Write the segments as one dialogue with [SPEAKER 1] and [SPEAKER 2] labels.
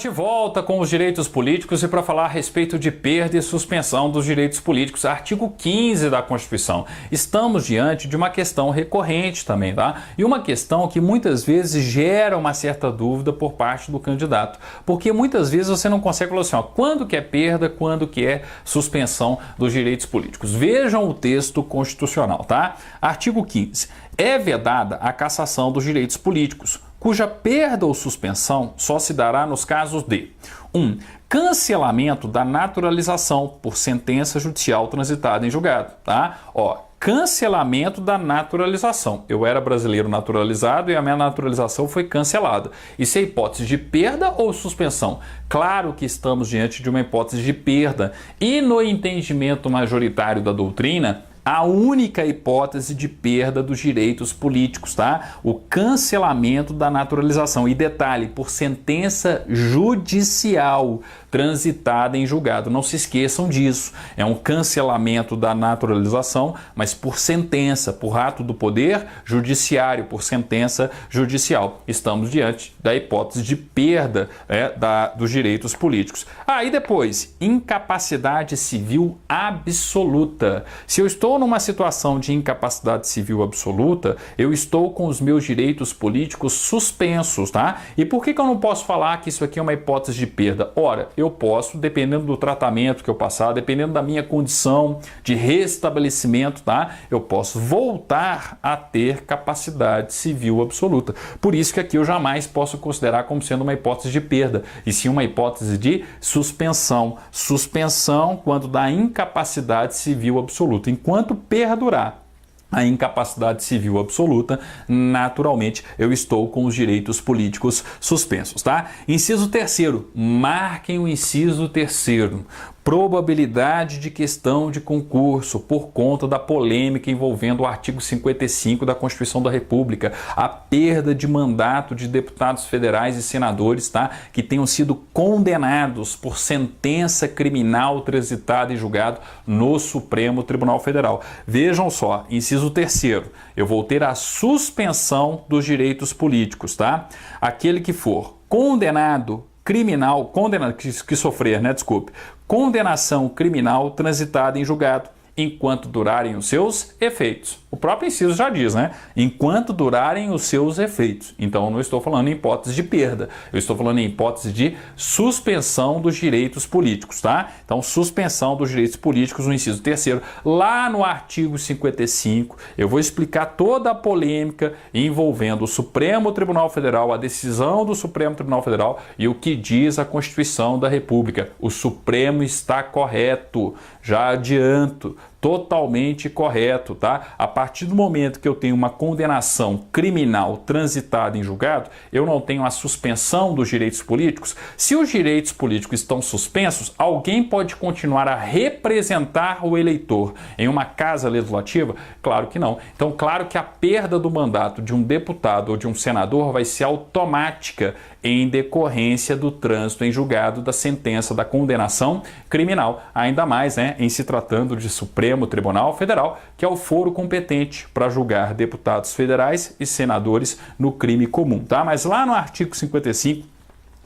[SPEAKER 1] de volta com os direitos políticos e para falar a respeito de perda e suspensão dos direitos políticos, artigo 15 da Constituição. Estamos diante de uma questão recorrente também, tá? E uma questão que muitas vezes gera uma certa dúvida por parte do candidato, porque muitas vezes você não consegue falar assim, ó, quando que é perda, quando que é suspensão dos direitos políticos. Vejam o texto constitucional, tá? Artigo 15. É vedada a cassação dos direitos políticos, cuja perda ou suspensão só se dará nos casos de 1. Cancelamento da naturalização por sentença judicial transitada em julgado, tá? Cancelamento da naturalização. Eu era brasileiro naturalizado e a minha naturalização foi cancelada. Isso é hipótese de perda ou suspensão? Claro que estamos diante de uma hipótese de perda. E no entendimento majoritário da doutrina, a única hipótese de perda dos direitos políticos, tá? O cancelamento da naturalização. E detalhe, por sentença judicial transitada em julgado. Não se esqueçam disso. É um cancelamento da naturalização, mas por sentença, por ato do poder judiciário, por sentença judicial. Estamos diante da hipótese de perda dos direitos políticos. E depois, incapacidade civil absoluta. Se eu estou numa situação de incapacidade civil absoluta, eu estou com os meus direitos políticos suspensos, tá? E por que eu não posso falar que isso aqui é uma hipótese de perda? Ora, eu posso, dependendo do tratamento que eu passar, dependendo da minha condição de restabelecimento, tá? Eu posso voltar a ter capacidade civil absoluta. Por isso que aqui eu jamais posso considerar como sendo uma hipótese de perda, e sim uma hipótese de suspensão. Suspensão quando da incapacidade civil absoluta. Enquanto perdurar a incapacidade civil absoluta, naturalmente eu estou com os direitos políticos suspensos, tá? Inciso 3º, marquem o inciso 3º. Probabilidade de questão de concurso por conta da polêmica envolvendo o artigo 55 da Constituição da República, a perda de mandato de deputados federais e senadores, tá? Que tenham sido condenados por sentença criminal transitada e julgado no Supremo Tribunal Federal. Vejam só, inciso 3º, eu vou ter a suspensão dos direitos políticos, tá? Aquele que for condenado criminal, condenação criminal transitada em julgado, enquanto durarem os seus efeitos. O próprio inciso já diz, né? Enquanto durarem os seus efeitos. Então, eu não estou falando em hipótese de perda, eu estou falando em hipótese de suspensão dos direitos políticos, tá? Então, suspensão dos direitos políticos no inciso 3º. Lá no artigo 55, eu vou explicar toda a polêmica envolvendo o Supremo Tribunal Federal, a decisão do Supremo Tribunal Federal e o que diz a Constituição da República. O Supremo está correto, já adianto. Totalmente correto, tá? A partir do momento que eu tenho uma condenação criminal transitada em julgado, eu não tenho a suspensão dos direitos políticos. Se os direitos políticos estão suspensos, alguém pode continuar a representar o eleitor em uma casa legislativa? Claro que não. Então, claro que a perda do mandato de um deputado ou de um senador vai ser automática em decorrência do trânsito em julgado da sentença da condenação criminal. Ainda mais, né, em se tratando de Supremo Tribunal Federal, que é o foro competente para julgar deputados federais e senadores no crime comum, tá? Mas lá no artigo 55,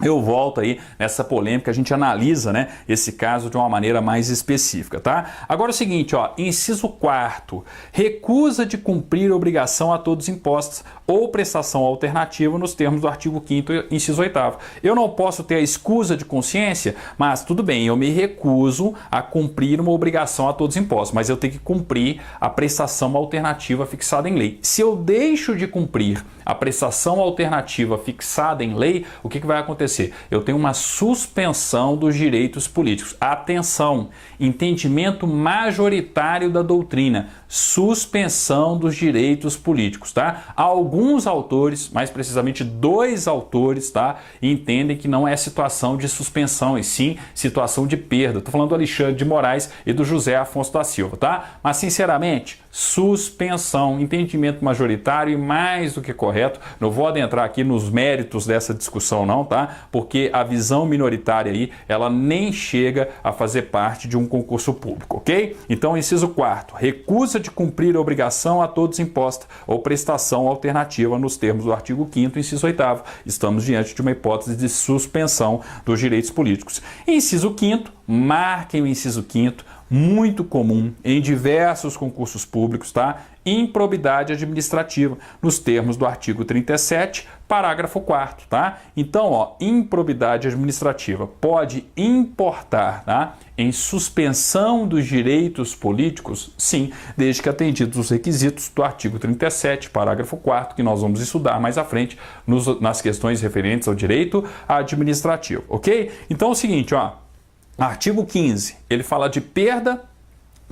[SPEAKER 1] eu volto aí nessa polêmica, a gente analisa, né, esse caso de uma maneira mais específica, tá? Agora é o seguinte, inciso 4º, recusa de cumprir obrigação a todos impostos ou prestação alternativa nos termos do artigo 5º, inciso 8º. Eu não posso ter a escusa de consciência, mas tudo bem, eu me recuso a cumprir uma obrigação a todos impostos, mas eu tenho que cumprir a prestação alternativa fixada em lei. Se eu deixo de cumprir a prestação alternativa fixada em lei, o que vai acontecer? Eu tenho uma suspensão dos direitos políticos. Atenção, entendimento majoritário da doutrina, suspensão dos direitos políticos, tá? Alguns autores, mais precisamente 2 autores, tá, entendem que não é situação de suspensão, e sim situação de perda. Estou falando do Alexandre de Moraes e do José Afonso da Silva, tá? Mas, sinceramente, suspensão. Entendimento majoritário e mais do que correto. Não vou adentrar aqui nos méritos dessa discussão não, tá? Porque a visão minoritária aí, ela nem chega a fazer parte de um concurso público, ok? Então, inciso 4º, recusa de cumprir a obrigação a todos imposta ou prestação alternativa nos termos do artigo 5º, inciso 8º. Estamos diante de uma hipótese de suspensão dos direitos políticos. Inciso 5º, marquem o inciso 5º, muito comum em diversos concursos públicos, tá? Improbidade administrativa, nos termos do artigo 37, parágrafo 4º, tá? Então, ó, improbidade administrativa pode importar, tá? Em suspensão dos direitos políticos, sim, desde que atendidos os requisitos do artigo 37, parágrafo 4º, que nós vamos estudar mais à frente nas questões referentes ao direito administrativo, ok? Então é o seguinte, ó, artigo 15, ele fala de perda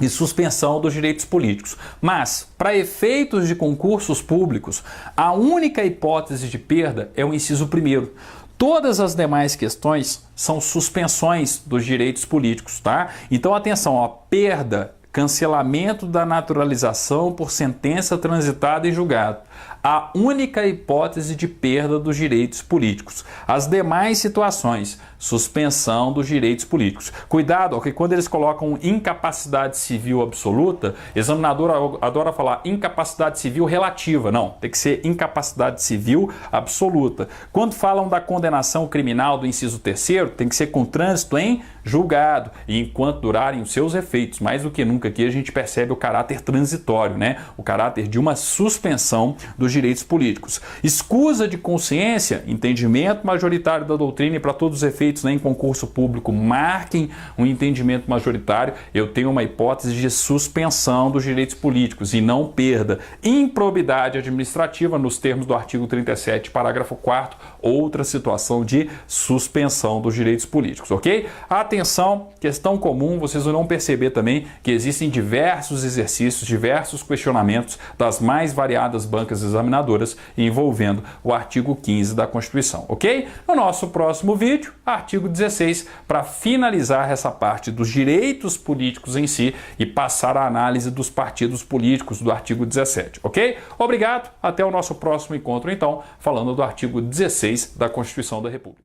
[SPEAKER 1] e suspensão dos direitos políticos. Mas, para efeitos de concursos públicos, a única hipótese de perda é o inciso 1º. Todas as demais questões são suspensões dos direitos políticos, tá? Então, atenção, ó, perda, cancelamento da naturalização por sentença transitada em julgado. A única hipótese de perda dos direitos políticos. As demais situações, suspensão dos direitos políticos. Cuidado, porque quando eles colocam incapacidade civil absoluta, o examinador adora falar incapacidade civil relativa. Não, tem que ser incapacidade civil absoluta. Quando falam da condenação criminal do inciso 3º, tem que ser com trânsito em julgado, e enquanto durarem os seus efeitos. Mais do que nunca aqui a gente percebe o caráter transitório, né? O caráter de uma suspensão dos direitos políticos. Escusa de consciência, entendimento majoritário da doutrina, e para todos os efeitos, né, em concurso público, marquem um entendimento majoritário. Eu tenho uma hipótese de suspensão dos direitos políticos e não perda. Improbidade administrativa, nos termos do artigo 37, parágrafo 4º, outra situação de suspensão dos direitos políticos, ok? Atenção, questão comum, vocês vão perceber também que existem diversos exercícios, diversos questionamentos das mais variadas bancas examinadoras envolvendo o artigo 15 da Constituição, ok? No nosso próximo vídeo, artigo 16, para finalizar essa parte dos direitos políticos em si e passar a análise dos partidos políticos do artigo 17, ok? Obrigado, até o nosso próximo encontro então, falando do artigo 16 da Constituição da República.